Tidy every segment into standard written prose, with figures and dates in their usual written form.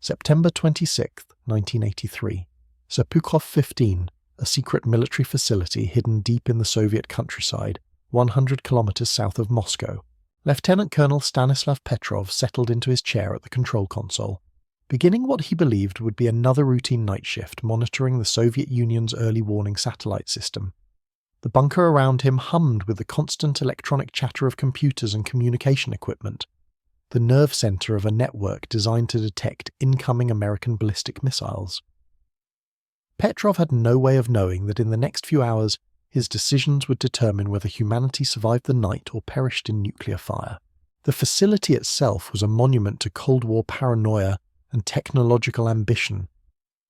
September 26, 1983. Petrov 15, a secret military facility hidden deep in the Soviet countryside, 100 kilometers south of Moscow. Lieutenant Colonel Stanislav Petrov settled into his chair at the control console, beginning what he believed would be another routine night shift monitoring the Soviet Union's early warning satellite system. The bunker around him hummed with the constant electronic chatter of computers and communication equipment, the nerve center of a network designed to detect incoming American ballistic missiles. Petrov had no way of knowing that in the next few hours his decisions would determine whether humanity survived the night or perished in nuclear fire. The facility itself was a monument to Cold War paranoia and technological ambition.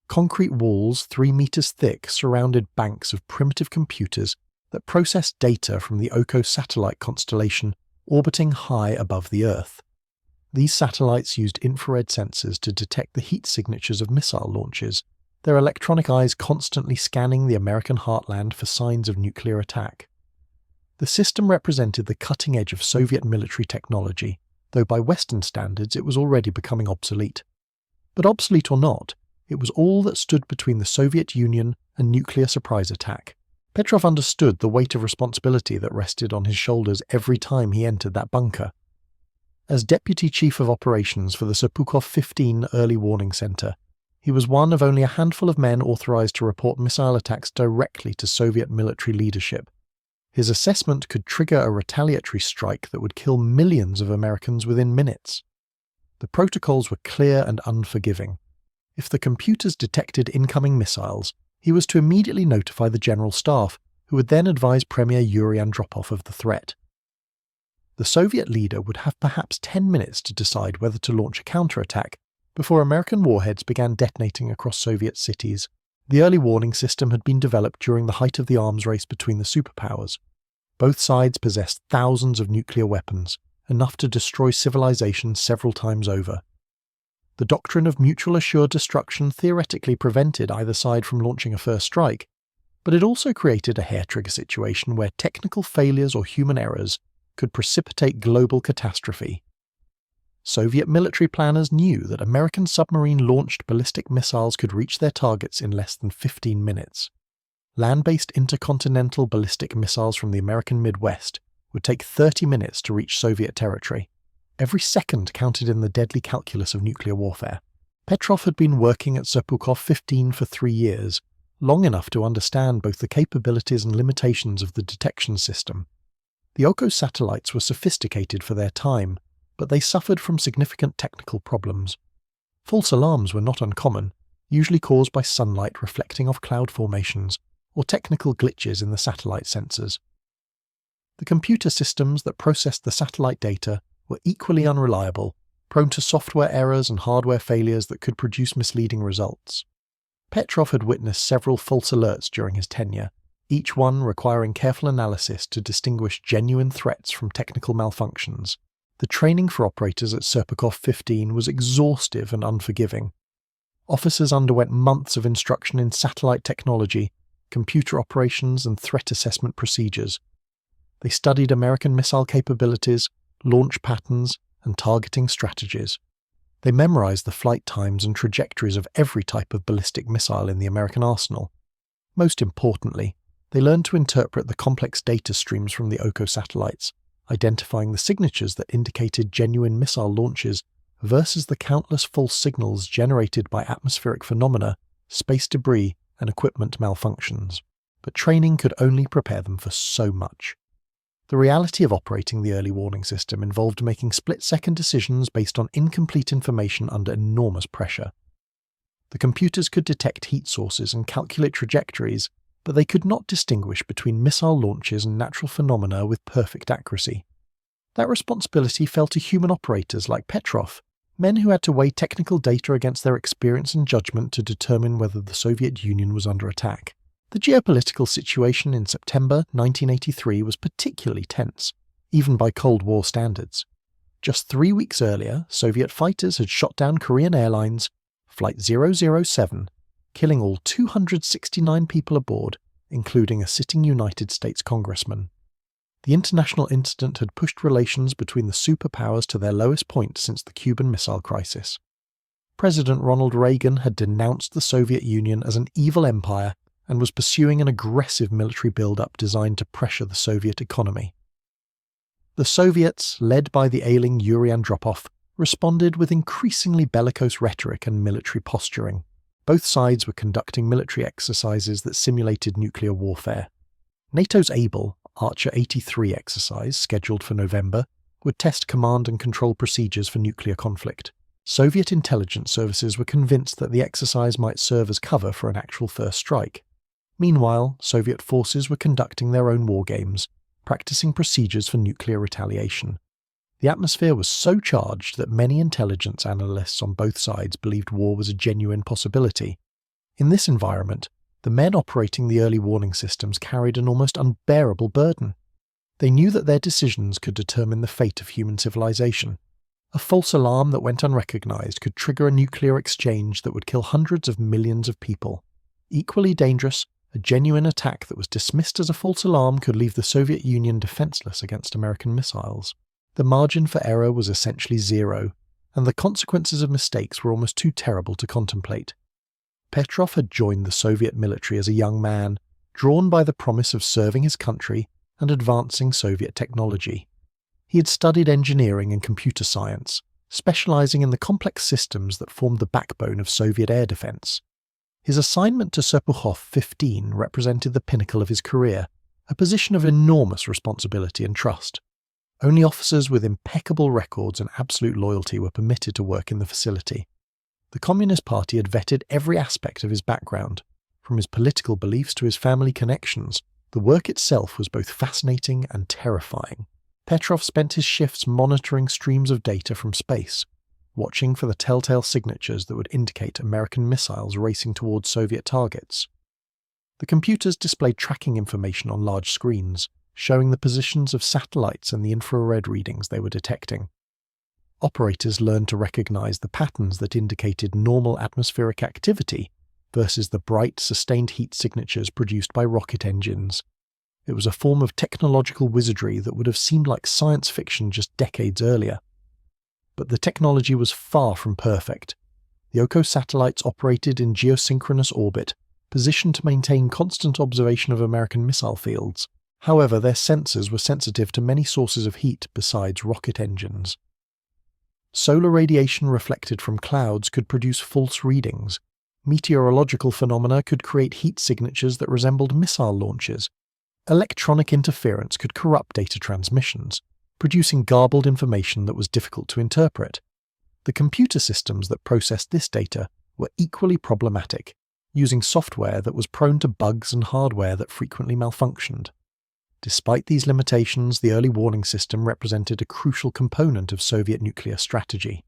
Concrete walls 3 meters thick surrounded banks of primitive computers that processed data from the Oko satellite constellation orbiting high above the Earth. These satellites used infrared sensors to detect the heat signatures of missile launches, their electronic eyes constantly scanning the American heartland for signs of nuclear attack. The system represented the cutting edge of Soviet military technology, though by Western standards it was already becoming obsolete. But obsolete or not, it was all that stood between the Soviet Union and nuclear surprise attack. Petrov understood the weight of responsibility that rested on his shoulders every time he entered that bunker. As Deputy Chief of Operations for the Petrov 15 Early Warning Center, he was one of only a handful of men authorized to report missile attacks directly to Soviet military leadership. His assessment could trigger a retaliatory strike that would kill millions of Americans within minutes. The protocols were clear and unforgiving. If the computers detected incoming missiles, he was to immediately notify the General Staff, who would then advise Premier Yuri Andropov of the threat. The Soviet leader would have perhaps 10 minutes to decide whether to launch a counterattack before American warheads began detonating across Soviet cities. The early warning system had been developed during the height of the arms race between the superpowers. Both sides possessed thousands of nuclear weapons, enough to destroy civilization several times over. The doctrine of mutual assured destruction theoretically prevented either side from launching a first strike, but it also created a hair-trigger situation where technical failures or human errors could precipitate global catastrophe. Soviet military planners knew that American submarine-launched ballistic missiles could reach their targets in less than 15 minutes. Land-based intercontinental ballistic missiles from the American Midwest would take 30 minutes to reach Soviet territory. Every second counted in the deadly calculus of nuclear warfare. Petrov had been working at Petrov 15 for 3 years, long enough to understand both the capabilities and limitations of the detection system. The Oko satellites were sophisticated for their time, but they suffered from significant technical problems. False alarms were not uncommon, usually caused by sunlight reflecting off cloud formations or technical glitches in the satellite sensors. The computer systems that processed the satellite data were equally unreliable, prone to software errors and hardware failures that could produce misleading results. Petrov had witnessed several false alerts during his tenure, each one requiring careful analysis to distinguish genuine threats from technical malfunctions. The training for operators at Petrov 15 was exhaustive and unforgiving. Officers underwent months of instruction in satellite technology, computer operations, and threat assessment procedures. They studied American missile capabilities, launch patterns, and targeting strategies. They memorized the flight times and trajectories of every type of ballistic missile in the American arsenal. Most importantly, they learned to interpret the complex data streams from the Oko satellites, identifying the signatures that indicated genuine missile launches versus the countless false signals generated by atmospheric phenomena, space debris, and equipment malfunctions. But training could only prepare them for so much. The reality of operating the early warning system involved making split-second decisions based on incomplete information under enormous pressure. The computers could detect heat sources and calculate trajectories, but they could not distinguish between missile launches and natural phenomena with perfect accuracy. That responsibility fell to human operators like Petrov, men who had to weigh technical data against their experience and judgment to determine whether the Soviet Union was under attack. The geopolitical situation in September 1983 was particularly tense, even by Cold War standards. Just 3 weeks earlier, Soviet fighters had shot down Korean Airlines Flight 007, killing all 269 people aboard, including a sitting United States congressman. The international incident had pushed relations between the superpowers to their lowest point since the Cuban Missile Crisis. President Ronald Reagan had denounced the Soviet Union as an evil empire and was pursuing an aggressive military build-up designed to pressure the Soviet economy. The Soviets, led by the ailing Yuri Andropov, responded with increasingly bellicose rhetoric and military posturing. Both sides were conducting military exercises that simulated nuclear warfare. NATO's Able, Archer 83 exercise, scheduled for November, would test command and control procedures for nuclear conflict. Soviet intelligence services were convinced that the exercise might serve as cover for an actual first strike. Meanwhile, Soviet forces were conducting their own war games, practicing procedures for nuclear retaliation. The atmosphere was so charged that many intelligence analysts on both sides believed war was a genuine possibility. In this environment, the men operating the early warning systems carried an almost unbearable burden. They knew that their decisions could determine the fate of human civilization. A false alarm that went unrecognized could trigger a nuclear exchange that would kill hundreds of millions of people. Equally dangerous, a genuine attack that was dismissed as a false alarm could leave the Soviet Union defenseless against American missiles. The margin for error was essentially zero, and the consequences of mistakes were almost too terrible to contemplate. Petrov had joined the Soviet military as a young man, drawn by the promise of serving his country and advancing Soviet technology. He had studied engineering and computer science, specializing in the complex systems that formed the backbone of Soviet air defense. His assignment to Serpukhov 15 represented the pinnacle of his career, a position of enormous responsibility and trust. Only officers with impeccable records and absolute loyalty were permitted to work in the facility. The Communist Party had vetted every aspect of his background, from his political beliefs to his family connections. The work itself was both fascinating and terrifying. Petrov spent his shifts monitoring streams of data from space, watching for the telltale signatures that would indicate American missiles racing towards Soviet targets. The computers displayed tracking information on large screens, showing the positions of satellites and the infrared readings they were detecting. Operators learned to recognize the patterns that indicated normal atmospheric activity versus the bright, sustained heat signatures produced by rocket engines. It was a form of technological wizardry that would have seemed like science fiction just decades earlier. But the technology was far from perfect. The OCO satellites operated in geosynchronous orbit, positioned to maintain constant observation of American missile fields. However, their sensors were sensitive to many sources of heat besides rocket engines. Solar radiation reflected from clouds could produce false readings. Meteorological phenomena could create heat signatures that resembled missile launches. Electronic interference could corrupt data transmissions, producing garbled information that was difficult to interpret. The computer systems that processed this data were equally problematic, using software that was prone to bugs and hardware that frequently malfunctioned. Despite these limitations, the early warning system represented a crucial component of Soviet nuclear strategy.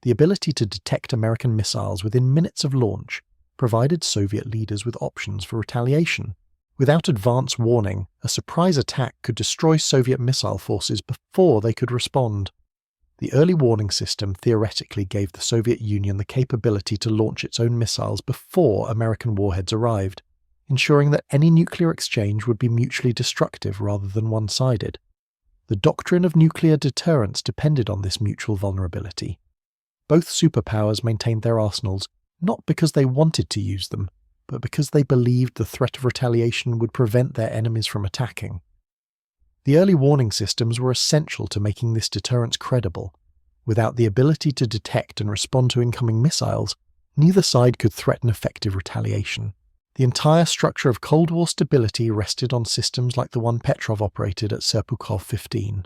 The ability to detect American missiles within minutes of launch provided Soviet leaders with options for retaliation. Without advance warning, a surprise attack could destroy Soviet missile forces before they could respond. The early warning system theoretically gave the Soviet Union the capability to launch its own missiles before American warheads arrived, ensuring that any nuclear exchange would be mutually destructive rather than one-sided. The doctrine of nuclear deterrence depended on this mutual vulnerability. Both superpowers maintained their arsenals not because they wanted to use them, but because they believed the threat of retaliation would prevent their enemies from attacking. The early warning systems were essential to making this deterrence credible. Without the ability to detect and respond to incoming missiles, neither side could threaten effective retaliation. The entire structure of Cold War stability rested on systems like the one Petrov operated at Serpukhov 15.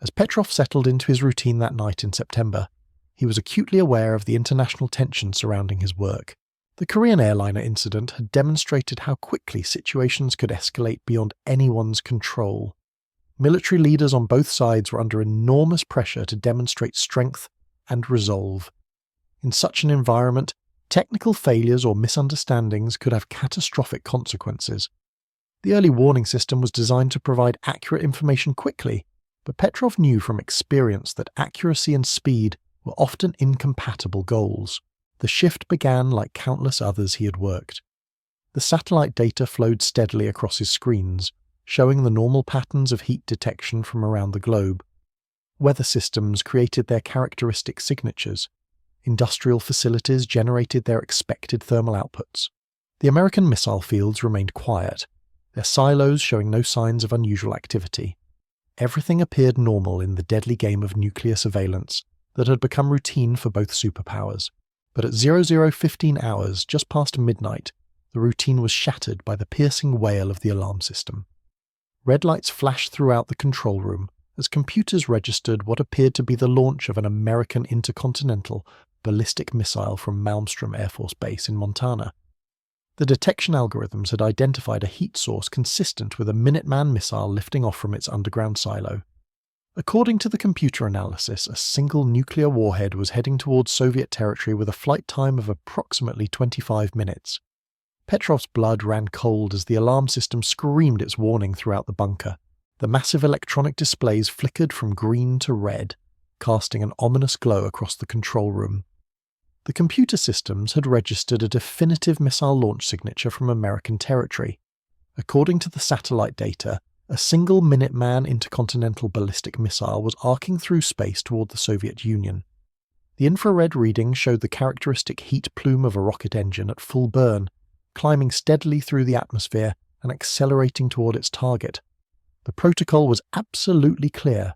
As Petrov settled into his routine that night in September, he was acutely aware of the international tension surrounding his work. The Korean airliner incident had demonstrated how quickly situations could escalate beyond anyone's control. Military leaders on both sides were under enormous pressure to demonstrate strength and resolve. In such an environment, technical failures or misunderstandings could have catastrophic consequences. The early warning system was designed to provide accurate information quickly, but Petrov knew from experience that accuracy and speed were often incompatible goals. The shift began like countless others he had worked. The satellite data flowed steadily across his screens, showing the normal patterns of heat detection from around the globe. Weather systems created their characteristic signatures. Industrial facilities generated their expected thermal outputs. The American missile fields remained quiet, their silos showing no signs of unusual activity. Everything appeared normal in the deadly game of nuclear surveillance that had become routine for both superpowers. But at 00:15 hours, just past midnight, the routine was shattered by the piercing wail of the alarm system. Red lights flashed throughout the control room as computers registered what appeared to be the launch of an American intercontinental ballistic missile from Malmstrom Air Force Base in Montana. The detection algorithms had identified a heat source consistent with a Minuteman missile lifting off from its underground silo. According to the computer analysis, a single nuclear warhead was heading towards Soviet territory with a flight time of approximately 25 minutes. Petrov's blood ran cold as the alarm system screamed its warning throughout the bunker. The massive electronic displays flickered from green to red, casting an ominous glow across the control room. The computer systems had registered a definitive missile launch signature from American territory. According to the satellite data, a single Minuteman intercontinental ballistic missile was arcing through space toward the Soviet Union. The infrared readings showed the characteristic heat plume of a rocket engine at full burn, climbing steadily through the atmosphere and accelerating toward its target. The protocol was absolutely clear.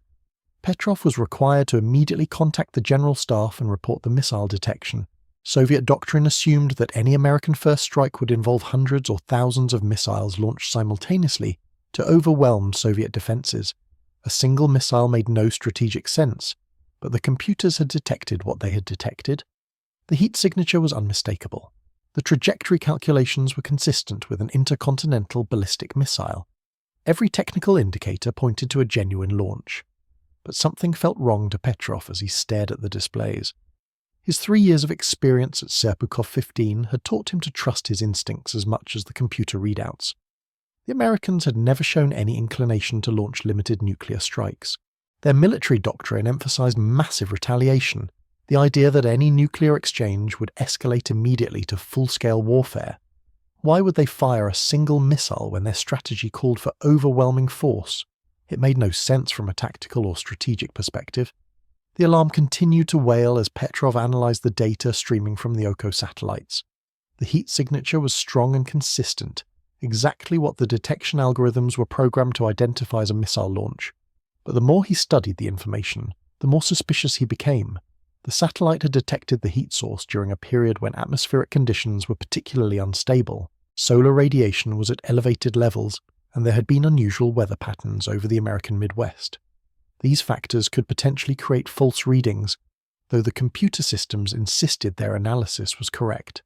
Petrov was required to immediately contact the General Staff and report the missile detection. Soviet doctrine assumed that any American first strike would involve hundreds or thousands of missiles launched simultaneously to overwhelm Soviet defenses. A single missile made no strategic sense, but the computers had detected what they had detected. The heat signature was unmistakable. The trajectory calculations were consistent with an intercontinental ballistic missile. Every technical indicator pointed to a genuine launch. But something felt wrong to Petrov as he stared at the displays. His 3 years of experience at Serpukhov 15 had taught him to trust his instincts as much as the computer readouts. The Americans had never shown any inclination to launch limited nuclear strikes. Their military doctrine emphasized massive retaliation, the idea that any nuclear exchange would escalate immediately to full-scale warfare. Why would they fire a single missile when their strategy called for overwhelming force? It made no sense from a tactical or strategic perspective. The alarm continued to wail as Petrov analyzed the data streaming from the Oko satellites. The heat signature was strong and consistent, exactly what the detection algorithms were programmed to identify as a missile launch. But the more he studied the information, the more suspicious he became. The satellite had detected the heat source during a period when atmospheric conditions were particularly unstable. Solar radiation was at elevated levels, and there had been unusual weather patterns over the American Midwest. These factors could potentially create false readings, though the computer systems insisted their analysis was correct.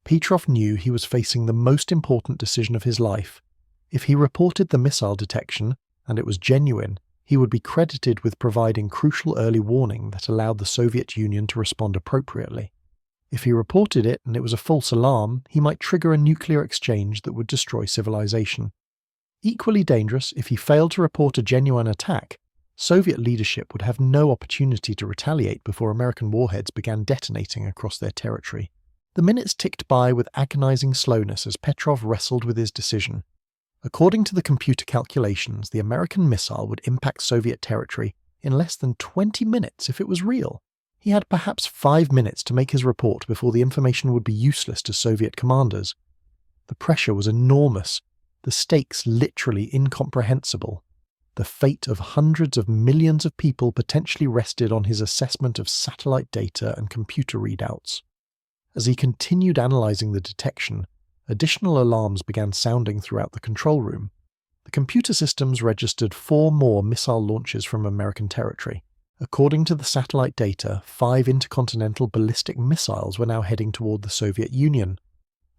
Petrov knew he was facing the most important decision of his life. If he reported the missile detection, and it was genuine, he would be credited with providing crucial early warning that allowed the Soviet Union to respond appropriately. If he reported it and it was a false alarm, he might trigger a nuclear exchange that would destroy civilization. Equally dangerous, if he failed to report a genuine attack, Soviet leadership would have no opportunity to retaliate before American warheads began detonating across their territory. The minutes ticked by with agonizing slowness as Petrov wrestled with his decision. According to the computer calculations, the American missile would impact Soviet territory in less than 20 minutes if it was real. He had perhaps 5 minutes to make his report before the information would be useless to Soviet commanders. The pressure was enormous, the stakes literally incomprehensible. The fate of hundreds of millions of people potentially rested on his assessment of satellite data and computer readouts. As he continued analyzing the detection, additional alarms began sounding throughout the control room. The computer systems registered 4 more missile launches from American territory. According to the satellite data, 5 intercontinental ballistic missiles were now heading toward the Soviet Union.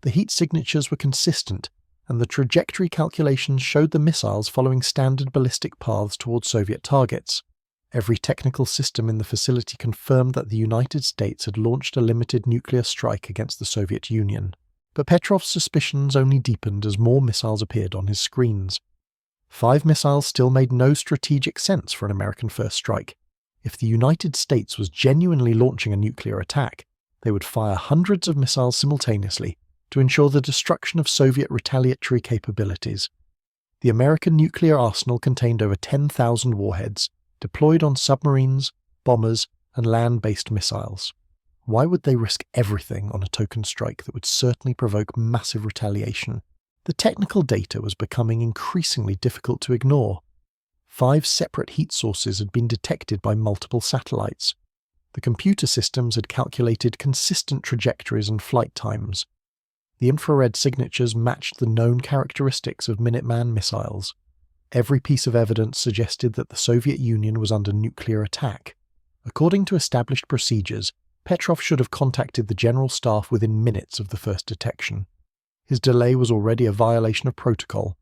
The heat signatures were consistent, and the trajectory calculations showed the missiles following standard ballistic paths toward Soviet targets. Every technical system in the facility confirmed that the United States had launched a limited nuclear strike against the Soviet Union. But Petrov's suspicions only deepened as more missiles appeared on his screens. 5 missiles still made no strategic sense for an American first strike. If the United States was genuinely launching a nuclear attack, they would fire hundreds of missiles simultaneously to ensure the destruction of Soviet retaliatory capabilities. The American nuclear arsenal contained over 10,000 warheads, deployed on submarines, bombers, and land-based missiles. Why would they risk everything on a token strike that would certainly provoke massive retaliation? The technical data was becoming increasingly difficult to ignore. 5 separate heat sources had been detected by multiple satellites. The computer systems had calculated consistent trajectories and flight times. The infrared signatures matched the known characteristics of Minuteman missiles. Every piece of evidence suggested that the Soviet Union was under nuclear attack. According to established procedures, Petrov should have contacted the General Staff within minutes of the first detection. His delay was already a violation of protocol.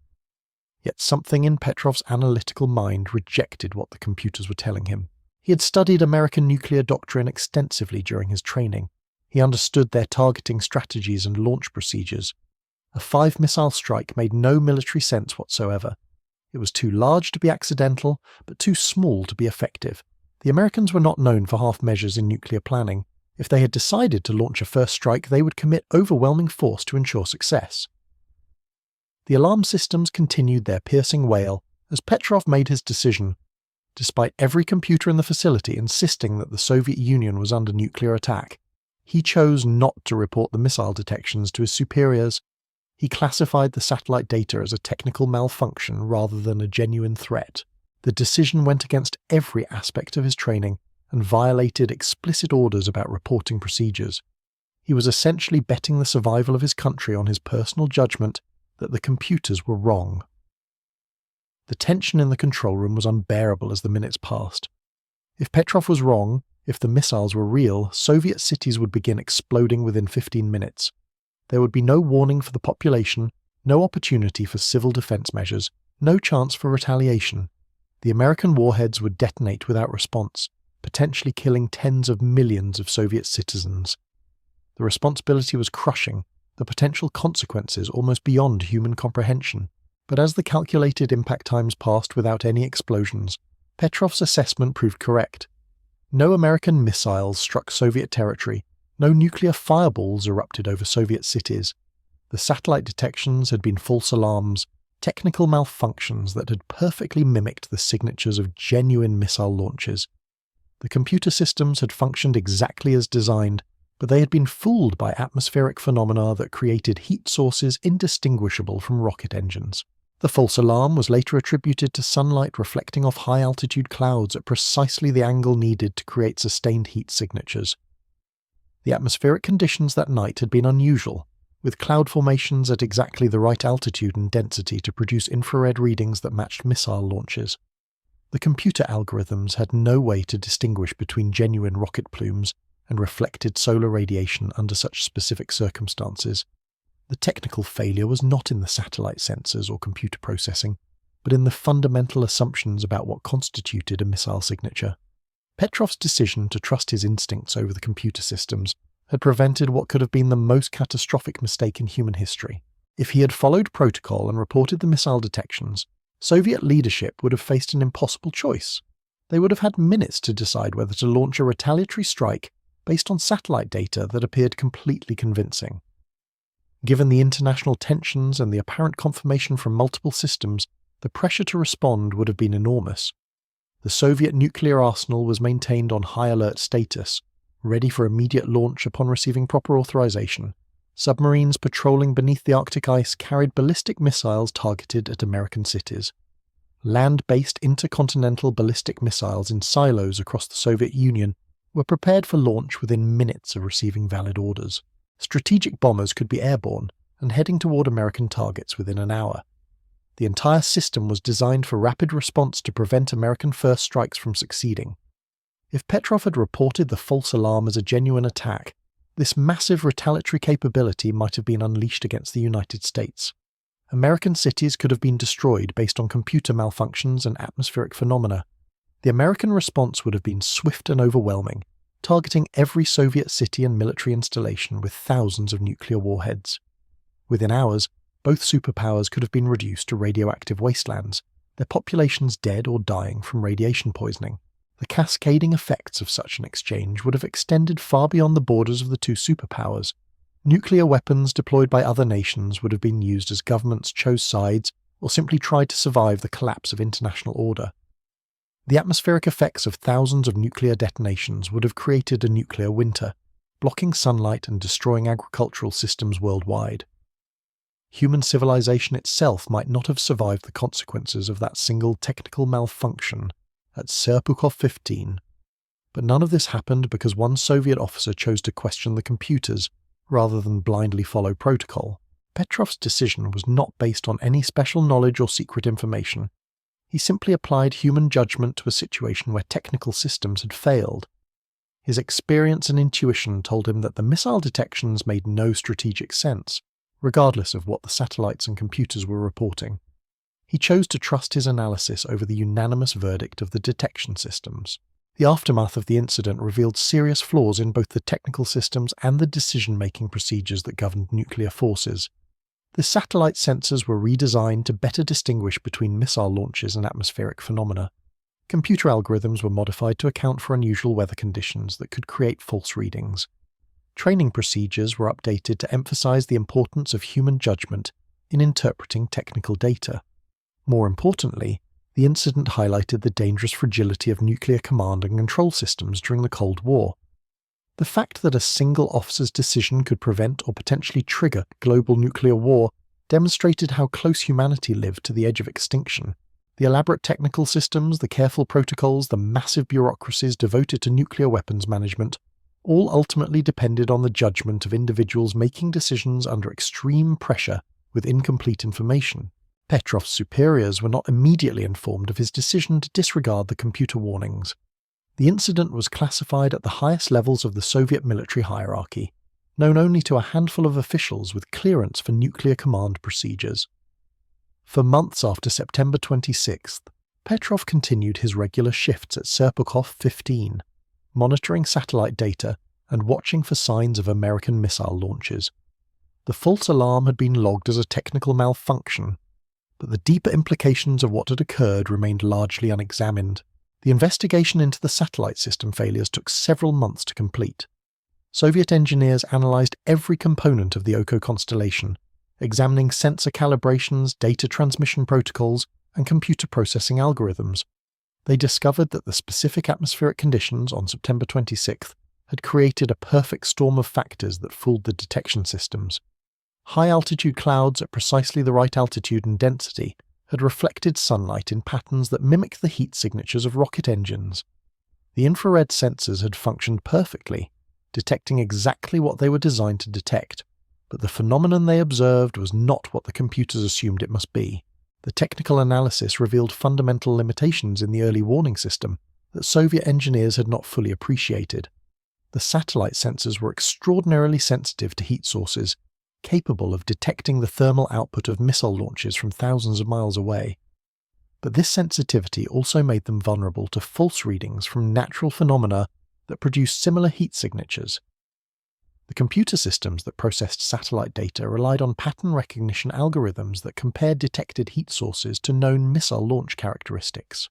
Yet something in Petrov's analytical mind rejected what the computers were telling him. He had studied American nuclear doctrine extensively during his training. He understood their targeting strategies and launch procedures. A 5-missile strike made no military sense whatsoever. It was too large to be accidental, but too small to be effective. The Americans were not known for half measures in nuclear planning. If they had decided to launch a first strike, they would commit overwhelming force to ensure success. The alarm systems continued their piercing wail as Petrov made his decision. Despite every computer in the facility insisting that the Soviet Union was under nuclear attack, he chose not to report the missile detections to his superiors. He classified the satellite data as a technical malfunction rather than a genuine threat. The decision went against every aspect of his training and violated explicit orders about reporting procedures. He was essentially betting the survival of his country on his personal judgment that the computers were wrong. The tension in the control room was unbearable as the minutes passed. If Petrov was wrong, if the missiles were real, Soviet cities would begin exploding within 15 minutes. There would be no warning for the population, no opportunity for civil defense measures, no chance for retaliation. The American warheads would detonate without response, potentially killing tens of millions of Soviet citizens. The responsibility was crushing, the potential consequences almost beyond human comprehension. But as the calculated impact times passed without any explosions, Petrov's assessment proved correct. No American missiles struck Soviet territory, no nuclear fireballs erupted over Soviet cities. The satellite detections had been false alarms, technical malfunctions that had perfectly mimicked the signatures of genuine missile launches. The computer systems had functioned exactly as designed, but they had been fooled by atmospheric phenomena that created heat sources indistinguishable from rocket engines. The false alarm was later attributed to sunlight reflecting off high-altitude clouds at precisely the angle needed to create sustained heat signatures. The atmospheric conditions that night had been unusual, with cloud formations at exactly the right altitude and density to produce infrared readings that matched missile launches. The computer algorithms had no way to distinguish between genuine rocket plumes and reflected solar radiation under such specific circumstances. The technical failure was not in the satellite sensors or computer processing, but in the fundamental assumptions about what constituted a missile signature. Petrov's decision to trust his instincts over the computer systems had prevented what could have been the most catastrophic mistake in human history. If he had followed protocol and reported the missile detections, Soviet leadership would have faced an impossible choice. They would have had minutes to decide whether to launch a retaliatory strike based on satellite data that appeared completely convincing. Given the international tensions and the apparent confirmation from multiple systems, the pressure to respond would have been enormous. The Soviet nuclear arsenal was maintained on high alert status, ready for immediate launch upon receiving proper authorization. Submarines patrolling beneath the Arctic ice carried ballistic missiles targeted at American cities. Land-based intercontinental ballistic missiles in silos across the Soviet Union were prepared for launch within minutes of receiving valid orders. Strategic bombers could be airborne and heading toward American targets within an hour. The entire system was designed for rapid response to prevent American first strikes from succeeding. If Petrov had reported the false alarm as a genuine attack, this massive retaliatory capability might have been unleashed against the United States. American cities could have been destroyed based on computer malfunctions and atmospheric phenomena. The American response would have been swift and overwhelming, targeting every Soviet city and military installation with thousands of nuclear warheads. Within hours, both superpowers could have been reduced to radioactive wastelands, their populations dead or dying from radiation poisoning. The cascading effects of such an exchange would have extended far beyond the borders of the two superpowers. Nuclear weapons deployed by other nations would have been used as governments chose sides or simply tried to survive the collapse of international order. The atmospheric effects of thousands of nuclear detonations would have created a nuclear winter. blocking sunlight and destroying agricultural systems worldwide. Human civilization itself might not have survived the consequences of that single technical malfunction at Serpukhov 15, but none of this happened because one Soviet officer chose to question the computers rather than blindly follow protocol. Petrov's decision was not based on any special knowledge or secret information. He simply applied human judgment to a situation where technical systems had failed. His experience and intuition told him that the missile detections made no strategic sense, regardless of what the satellites and computers were reporting. He chose to trust his analysis over the unanimous verdict of the detection systems. The aftermath of the incident revealed serious flaws in both the technical systems and the decision-making procedures that governed nuclear forces. The satellite sensors were redesigned to better distinguish between missile launches and atmospheric phenomena. Computer algorithms were modified to account for unusual weather conditions that could create false readings. Training procedures were updated to emphasize the importance of human judgment in interpreting technical data. More importantly, the incident highlighted the dangerous fragility of nuclear command and control systems during the Cold War. The fact that a single officer's decision could prevent or potentially trigger global nuclear war demonstrated how close humanity lived to the edge of extinction. The elaborate technical systems, the careful protocols, the massive bureaucracies devoted to nuclear weapons management all ultimately depended on the judgment of individuals making decisions under extreme pressure with incomplete information. Petrov's superiors were not immediately informed of his decision to disregard the computer warnings. The incident was classified at the highest levels of the Soviet military hierarchy, known only to a handful of officials with clearance for nuclear command procedures. For months after September 26th, Petrov continued his regular shifts at Serpukhov 15, monitoring satellite data and watching for signs of American missile launches. The false alarm had been logged as a technical malfunction, but the deeper implications of what had occurred remained largely unexamined. The investigation into the satellite system failures took several months to complete. Soviet engineers analyzed every component of the Oko constellation, examining sensor calibrations, data transmission protocols, and computer processing algorithms. They discovered that the specific atmospheric conditions on September 26th had created a perfect storm of factors that fooled the detection systems. High-altitude clouds at precisely the right altitude and density had reflected sunlight in patterns that mimicked the heat signatures of rocket engines. The infrared sensors had functioned perfectly, detecting exactly what they were designed to detect, but the phenomenon they observed was not what the computers assumed it must be. The technical analysis revealed fundamental limitations in the early warning system that Soviet engineers had not fully appreciated. The satellite sensors were extraordinarily sensitive to heat sources, capable of detecting the thermal output of missile launches from thousands of miles away. But this sensitivity also made them vulnerable to false readings from natural phenomena that produced similar heat signatures. The computer systems that processed satellite data relied on pattern recognition algorithms that compared detected heat sources to known missile launch characteristics.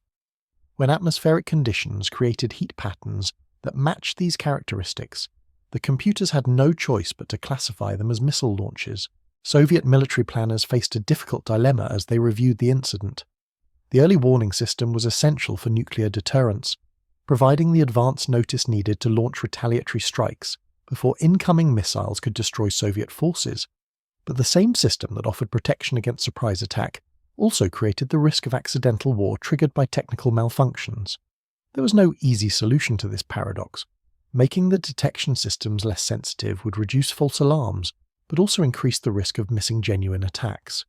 When atmospheric conditions created heat patterns that matched these characteristics, the computers had no choice but to classify them as missile launches. Soviet military planners faced a difficult dilemma as they reviewed the incident. The early warning system was essential for nuclear deterrence, providing the advance notice needed to launch retaliatory strikes before incoming missiles could destroy Soviet forces. But the same system that offered protection against surprise attack also created the risk of accidental war triggered by technical malfunctions. There was no easy solution to this paradox. Making the detection systems less sensitive would reduce false alarms, but also increase the risk of missing genuine attacks.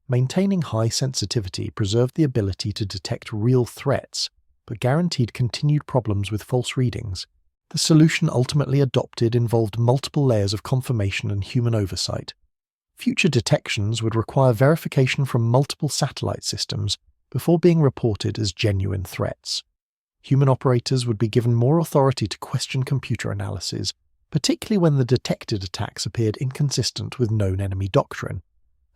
Maintaining high sensitivity preserved the ability to detect real threats, but guaranteed continued problems with false readings. The solution ultimately adopted involved multiple layers of confirmation and human oversight. Future detections would require verification from multiple satellite systems before being reported as genuine threats. Human operators would be given more authority to question computer analysis, particularly when the detected attacks appeared inconsistent with known enemy doctrine.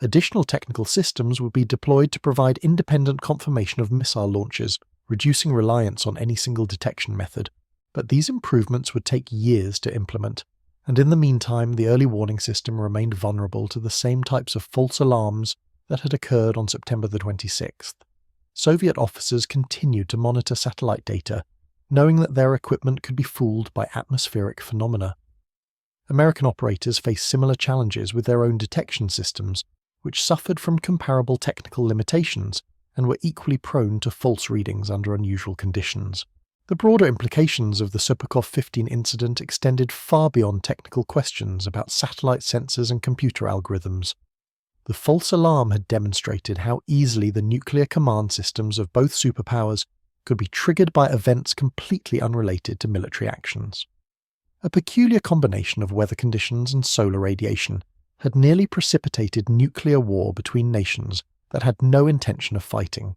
Additional technical systems would be deployed to provide independent confirmation of missile launches, reducing reliance on any single detection method. But these improvements would take years to implement, and in the meantime the early warning system remained vulnerable to the same types of false alarms that had occurred on September the 26th. Soviet officers continued to monitor satellite data, knowing that their equipment could be fooled by atmospheric phenomena. American operators faced similar challenges with their own detection systems, which suffered from comparable technical limitations and were equally prone to false readings under unusual conditions. The broader implications of the Serpukhov-15 incident extended far beyond technical questions about satellite sensors and computer algorithms. The false alarm had demonstrated how easily the nuclear command systems of both superpowers could be triggered by events completely unrelated to military actions. A peculiar combination of weather conditions and solar radiation had nearly precipitated nuclear war between nations that had no intention of fighting.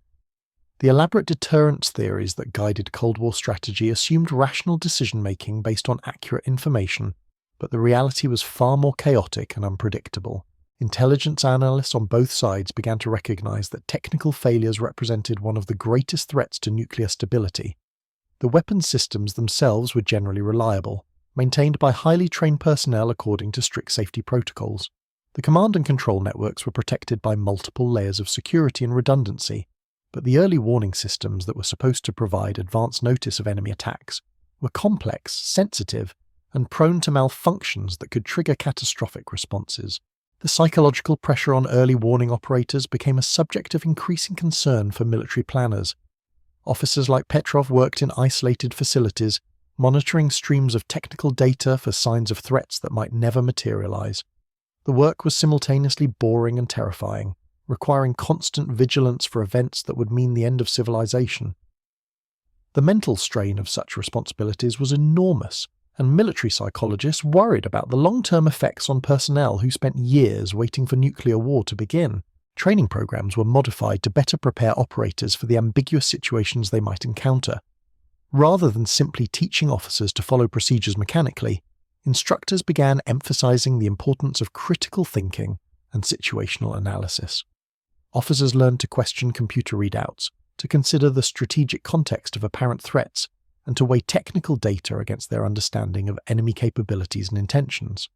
The elaborate deterrence theories that guided Cold War strategy assumed rational decision-making based on accurate information, but the reality was far more chaotic and unpredictable. Intelligence analysts on both sides began to recognize that technical failures represented one of the greatest threats to nuclear stability. The weapons systems themselves were generally reliable, maintained by highly trained personnel according to strict safety protocols. The command and control networks were protected by multiple layers of security and redundancy, but the early warning systems that were supposed to provide advance notice of enemy attacks were complex, sensitive, and prone to malfunctions that could trigger catastrophic responses. The psychological pressure on early warning operators became a subject of increasing concern for military planners. Officers like Petrov worked in isolated facilities, monitoring streams of technical data for signs of threats that might never materialize. The work was simultaneously boring and terrifying, requiring constant vigilance for events that would mean the end of civilization. The mental strain of such responsibilities was enormous, and military psychologists worried about the long-term effects on personnel who spent years waiting for nuclear war to begin. Training programs were modified to better prepare operators for the ambiguous situations they might encounter. Rather than simply teaching officers to follow procedures mechanically, instructors began emphasizing the importance of critical thinking and situational analysis. Officers learned to question computer readouts, to consider the strategic context of apparent threats, and to weigh technical data against their understanding of enemy capabilities and intentions.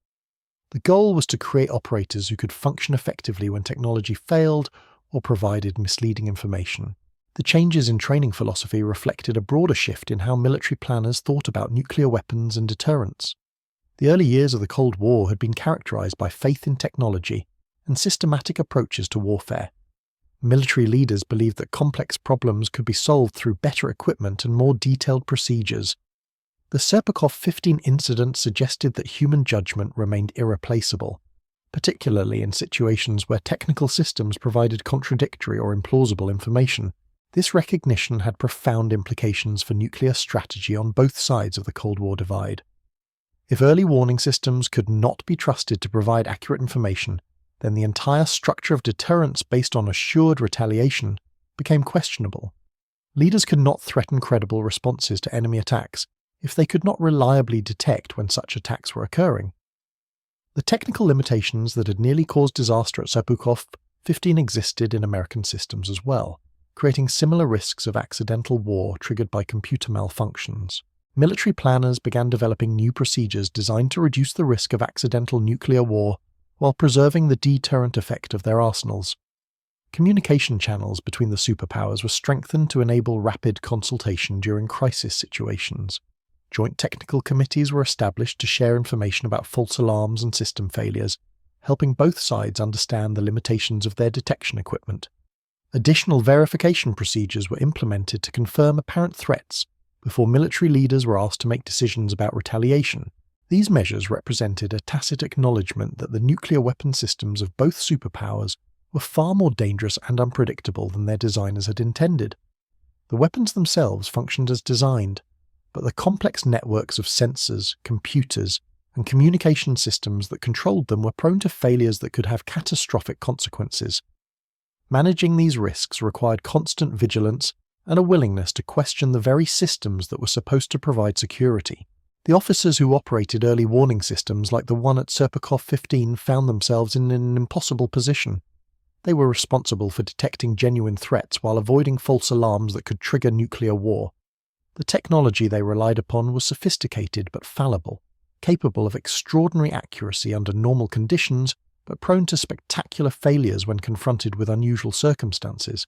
The goal was to create operators who could function effectively when technology failed or provided misleading information. The changes in training philosophy reflected a broader shift in how military planners thought about nuclear weapons and deterrence. The early years of the Cold War had been characterized by faith in technology and systematic approaches to warfare. Military leaders believed that complex problems could be solved through better equipment and more detailed procedures. The Serpukhov-15 incident suggested that human judgment remained irreplaceable, particularly in situations where technical systems provided contradictory or implausible information. This recognition had profound implications for nuclear strategy on both sides of the Cold War divide. If early warning systems could not be trusted to provide accurate information, then the entire structure of deterrence based on assured retaliation became questionable. Leaders could not threaten credible responses to enemy attacks if they could not reliably detect when such attacks were occurring. The technical limitations that had nearly caused disaster at Serpukhov-15 existed in American systems as well, creating similar risks of accidental war triggered by computer malfunctions. Military planners began developing new procedures designed to reduce the risk of accidental nuclear war while preserving the deterrent effect of their arsenals. Communication channels between the superpowers were strengthened to enable rapid consultation during crisis situations. Joint technical committees were established to share information about false alarms and system failures, helping both sides understand the limitations of their detection equipment. Additional verification procedures were implemented to confirm apparent threats before military leaders were asked to make decisions about retaliation. These measures represented a tacit acknowledgement that the nuclear weapon systems of both superpowers were far more dangerous and unpredictable than their designers had intended. The weapons themselves functioned as designed, but the complex networks of sensors, computers, and communication systems that controlled them were prone to failures that could have catastrophic consequences. Managing these risks required constant vigilance and a willingness to question the very systems that were supposed to provide security. The officers who operated early warning systems like the one at Serpukhov-15 found themselves in an impossible position. They were responsible for detecting genuine threats while avoiding false alarms that could trigger nuclear war. The technology they relied upon was sophisticated but fallible, capable of extraordinary accuracy under normal conditions, but prone to spectacular failures when confronted with unusual circumstances.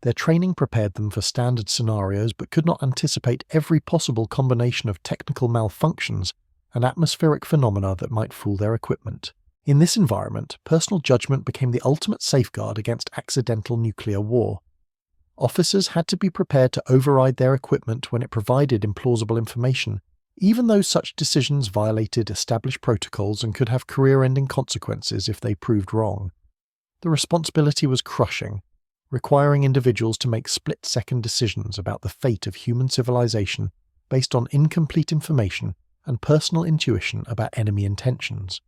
Their training prepared them for standard scenarios but could not anticipate every possible combination of technical malfunctions and atmospheric phenomena that might fool their equipment. In this environment, personal judgment became the ultimate safeguard against accidental nuclear war. Officers had to be prepared to override their equipment when it provided implausible information, even though such decisions violated established protocols and could have career-ending consequences if they proved wrong. The responsibility was crushing, requiring individuals to make split-second decisions about the fate of human civilization based on incomplete information and personal intuition about enemy intentions.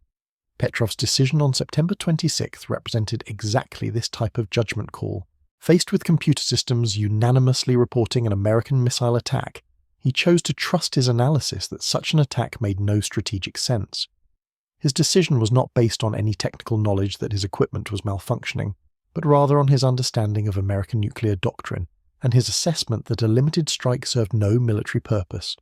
Petrov's decision on September 26th represented exactly this type of judgment call. Faced with computer systems unanimously reporting an American missile attack, he chose to trust his analysis that such an attack made no strategic sense. His decision was not based on any technical knowledge that his equipment was malfunctioning, but rather on his understanding of American nuclear doctrine and his assessment that a limited strike served no military purpose.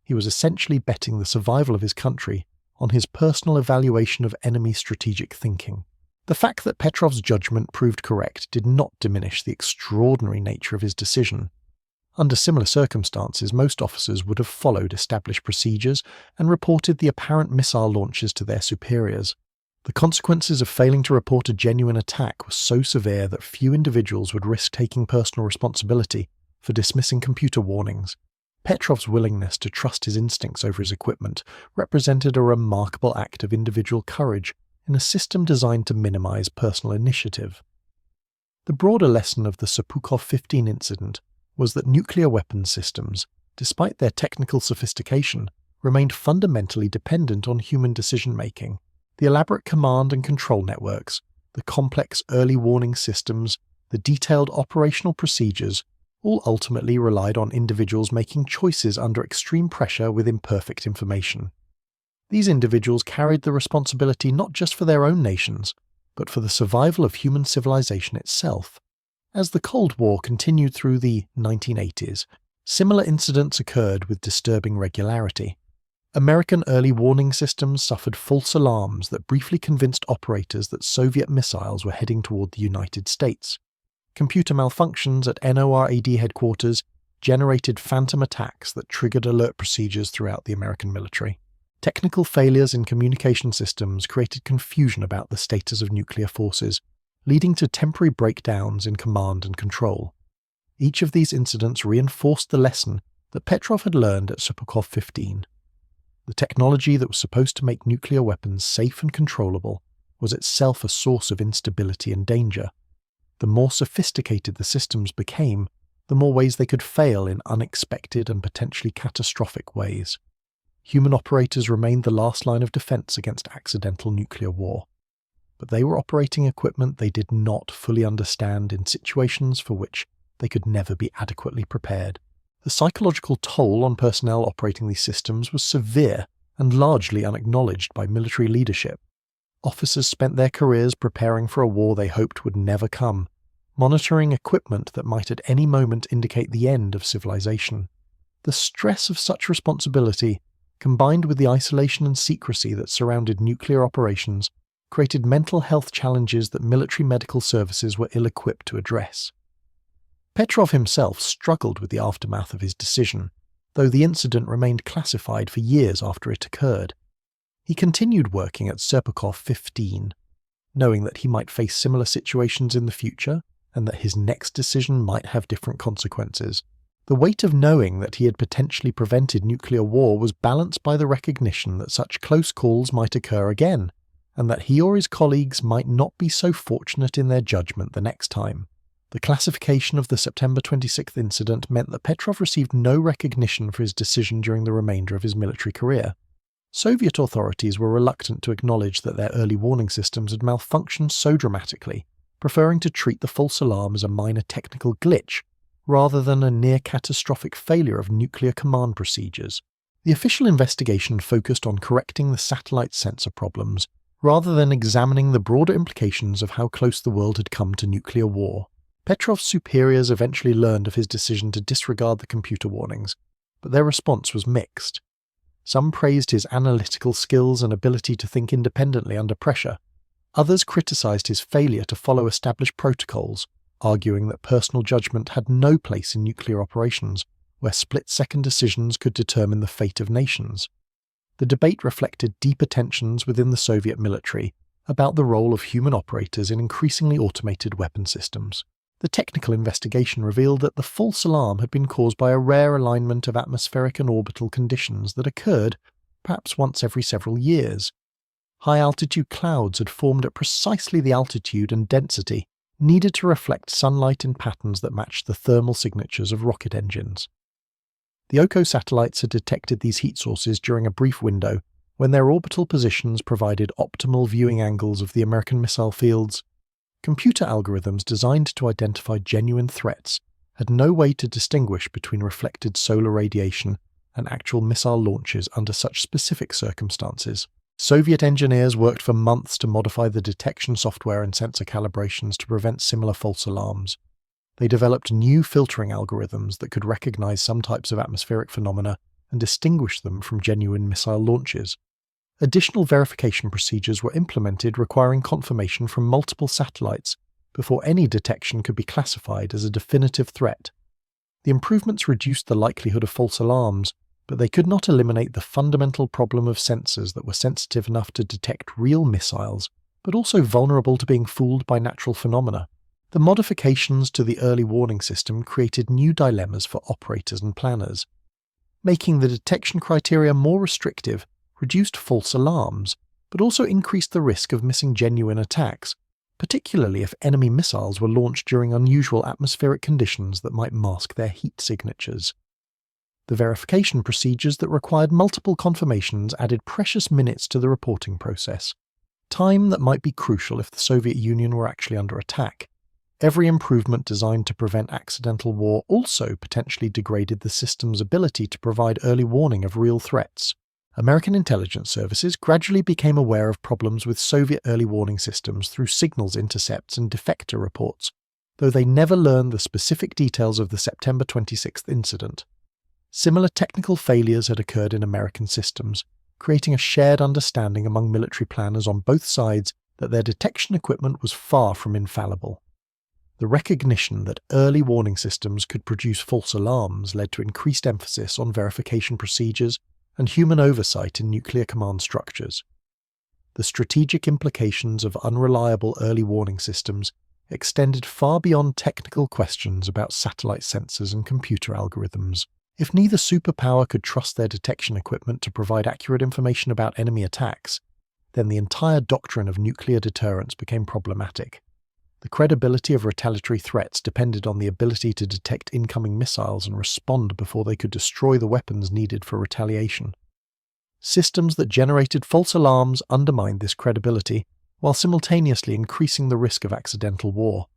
He was essentially betting the survival of his country on his personal evaluation of enemy strategic thinking. The fact that Petrov's judgment proved correct did not diminish the extraordinary nature of his decision. Under similar circumstances, most officers would have followed established procedures and reported the apparent missile launches to their superiors. The consequences of failing to report a genuine attack were so severe that few individuals would risk taking personal responsibility for dismissing computer warnings. Petrov's willingness to trust his instincts over his equipment represented a remarkable act of individual courage in a system designed to minimize personal initiative. The broader lesson of the Serpukhov 15 incident was that nuclear weapons systems, despite their technical sophistication, remained fundamentally dependent on human decision-making. The elaborate command and control networks, the complex early warning systems, the detailed operational procedures, all ultimately relied on individuals making choices under extreme pressure with imperfect information. These individuals carried the responsibility not just for their own nations, but for the survival of human civilization itself. As the Cold War continued through the 1980s, similar incidents occurred with disturbing regularity. American early warning systems suffered false alarms that briefly convinced operators that Soviet missiles were heading toward the United States. Computer malfunctions at NORAD headquarters generated phantom attacks that triggered alert procedures throughout the American military. Technical failures in communication systems created confusion about the status of nuclear forces, leading to temporary breakdowns in command and control. Each of these incidents reinforced the lesson that Petrov had learned at Serpukhov 15. The technology that was supposed to make nuclear weapons safe and controllable was itself a source of instability and danger. The more sophisticated the systems became, the more ways they could fail in unexpected and potentially catastrophic ways. Human operators remained the last line of defense against accidental nuclear war, but they were operating equipment they did not fully understand in situations for which they could never be adequately prepared. The psychological toll on personnel operating these systems was severe and largely unacknowledged by military leadership. Officers spent their careers preparing for a war they hoped would never come, monitoring equipment that might at any moment indicate the end of civilization. The stress of such responsibility, combined with the isolation and secrecy that surrounded nuclear operations, created mental health challenges that military medical services were ill-equipped to address. Petrov himself struggled with the aftermath of his decision, though the incident remained classified for years after it occurred. He continued working at Serpukhov 15, knowing that he might face similar situations in the future and that his next decision might have different consequences. The weight of knowing that he had potentially prevented nuclear war was balanced by the recognition that such close calls might occur again, and that he or his colleagues might not be so fortunate in their judgment the next time. The classification of the September 26th incident meant that Petrov received no recognition for his decision during the remainder of his military career. Soviet authorities were reluctant to acknowledge that their early warning systems had malfunctioned so dramatically, preferring to treat the false alarm as a minor technical glitch rather than a near-catastrophic failure of nuclear command procedures. The official investigation focused on correcting the satellite sensor problems rather than examining the broader implications of how close the world had come to nuclear war. Petrov's superiors eventually learned of his decision to disregard the computer warnings, but their response was mixed. Some praised his analytical skills and ability to think independently under pressure. Others criticized his failure to follow established protocols, arguing that personal judgment had no place in nuclear operations, where split-second decisions could determine the fate of nations. The debate reflected deeper tensions within the Soviet military about the role of human operators in increasingly automated weapon systems. The technical investigation revealed that the false alarm had been caused by a rare alignment of atmospheric and orbital conditions that occurred perhaps once every several years. High-altitude clouds had formed at precisely the altitude and density needed to reflect sunlight in patterns that matched the thermal signatures of rocket engines. The OCO satellites had detected these heat sources during a brief window when their orbital positions provided optimal viewing angles of the American missile fields. Computer algorithms designed to identify genuine threats had no way to distinguish between reflected solar radiation and actual missile launches under such specific circumstances. Soviet engineers worked for months to modify the detection software and sensor calibrations to prevent similar false alarms. They developed new filtering algorithms that could recognize some types of atmospheric phenomena and distinguish them from genuine missile launches. Additional verification procedures were implemented requiring confirmation from multiple satellites before any detection could be classified as a definitive threat. The improvements reduced the likelihood of false alarms, but they could not eliminate the fundamental problem of sensors that were sensitive enough to detect real missiles, but also vulnerable to being fooled by natural phenomena. The modifications to the early warning system created new dilemmas for operators and planners. Making the detection criteria more restrictive reduced false alarms, but also increased the risk of missing genuine attacks, particularly if enemy missiles were launched during unusual atmospheric conditions that might mask their heat signatures. The verification procedures that required multiple confirmations added precious minutes to the reporting process, time that might be crucial if the Soviet Union were actually under attack. Every improvement designed to prevent accidental war also potentially degraded the system's ability to provide early warning of real threats. American intelligence services gradually became aware of problems with Soviet early warning systems through signals intercepts and defector reports, though they never learned the specific details of the September 26th incident. Similar technical failures had occurred in American systems, creating a shared understanding among military planners on both sides that their detection equipment was far from infallible. The recognition that early warning systems could produce false alarms led to increased emphasis on verification procedures and human oversight in nuclear command structures. The strategic implications of unreliable early warning systems extended far beyond technical questions about satellite sensors and computer algorithms. If neither superpower could trust their detection equipment to provide accurate information about enemy attacks, then the entire doctrine of nuclear deterrence became problematic. The credibility of retaliatory threats depended on the ability to detect incoming missiles and respond before they could destroy the weapons needed for retaliation. Systems that generated false alarms undermined this credibility, while simultaneously increasing the risk of accidental war.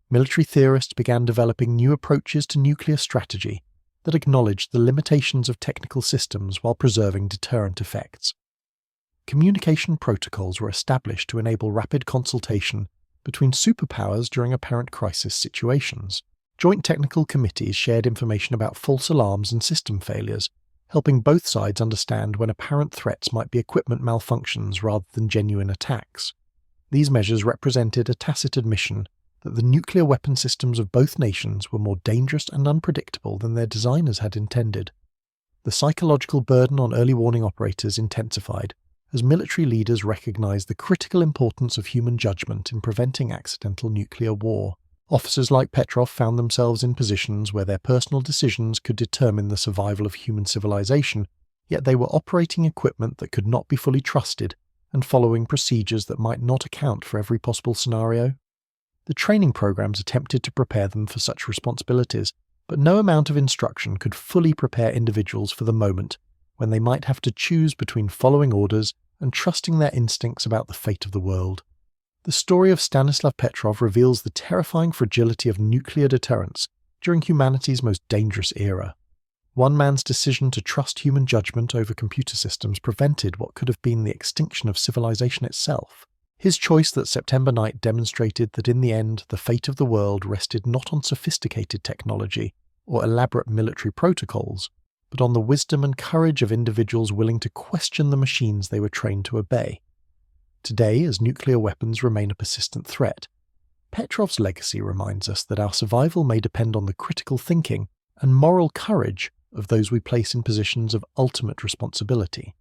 Military theorists began developing new approaches to nuclear strategy that acknowledged the limitations of technical systems while preserving deterrent effects. Communication protocols were established to enable rapid consultation between superpowers during apparent crisis situations. Joint technical committees shared information about false alarms and system failures, helping both sides understand when apparent threats might be equipment malfunctions rather than genuine attacks. These measures represented a tacit admission that the nuclear weapon systems of both nations were more dangerous and unpredictable than their designers had intended. The psychological burden on early warning operators intensified as military leaders recognized the critical importance of human judgment in preventing accidental nuclear war. Officers like Petrov found themselves in positions where their personal decisions could determine the survival of human civilization, yet they were operating equipment that could not be fully trusted and following procedures that might not account for every possible scenario. The training programs attempted to prepare them for such responsibilities, but no amount of instruction could fully prepare individuals for the moment when they might have to choose between following orders and trusting their instincts about the fate of the world. The story of Stanislav Petrov reveals the terrifying fragility of nuclear deterrence during humanity's most dangerous era. One man's decision to trust human judgment over computer systems prevented what could have been the extinction of civilization itself. His choice that September night demonstrated that in the end the fate of the world rested not on sophisticated technology or elaborate military protocols, but on the wisdom and courage of individuals willing to question the machines they were trained to obey. Today, as nuclear weapons remain a persistent threat, Petrov's legacy reminds us that our survival may depend on the critical thinking and moral courage of those we place in positions of ultimate responsibility.